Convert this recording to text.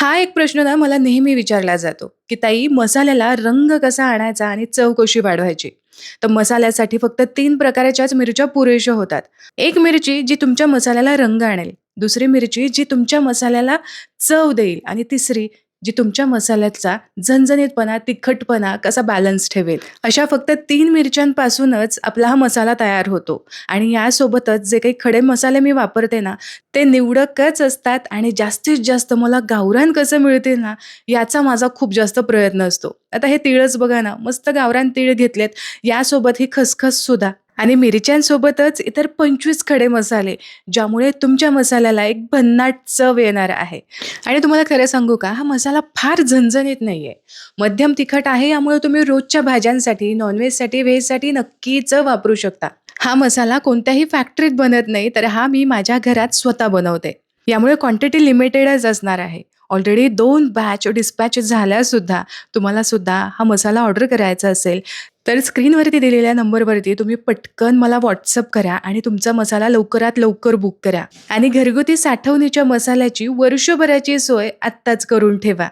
हा एक प्रश्न ना मला नेहमी विचारला जातो, की ताई मसाल्याला रंग कसा आणायचा आणि चव कशी वाढवायची? तर मसाल्यासाठी फक्त 3 प्रकारच्याच मिरच्या पुरेशा होतात. एक मिरची जी तुमच्या मसाल्याला रंग आणेल, दुसरी मिरची जी तुमच्या मसाल्याला चव देईल आणि तिसरी जी तुमच्या मसाल्याचा झणझणीतपणा, तिखटपणा कसा बॅलन्स ठेवेल. अशा फक्त 3 मिरच्यांपासूनच आपला हा मसाला तयार होतो आणि यासोबतच जे काही खडे मसाले मी वापरते ना, ते निवडकच असतात आणि जास्तीत जास्त मला गावरान कसं मिळतील ना, याचा माझा खूप जास्त प्रयत्न असतो. आता हे तीळच बघा ना, मस्त गावरान तीळ घेतलेत, यासोबत ही खसखससुद्धा आणि मिरच्यांसोबतच इतर 25 खडे मसाले, ज्यामुळे तुमच्या मसाल्याला एक भन्नाट चव येणार आहे. आणि तुम्हाला खरं सांगू का, हा मसाला फार झणझणीत नाहीये. मध्यम तिखट आहे, यामुळे तुम्ही रोजच्या भाज्यांसाठी, नॉन-व्हेजसाठी, व्हेजसाठी नक्कीच वापरू शकता. हा मसाला कोणत्याही फॅक्टरीत बनत नाही, तर हा मी माझ्या घरात स्वतः बनवते. यामुळे क्वांटिटी लिमिटेडच असणार आहे. ऑलरेडी 2 बॅच डिस्पॅच झाल्यासुद्धा, तुम्हाला सुद्धा हा मसाला ऑर्डर करायचा असेल, तर स्क्रीनवरती दिलेल्या नंबरवरती तुम्ही पटकन मला WhatsApp करा आणि तुमचा मसाला लवकरात लवकर बुक करा आणि घरगुती साठवणीच्या मसाल्याची वर्षभराची सोय आत्ताच करून ठेवा.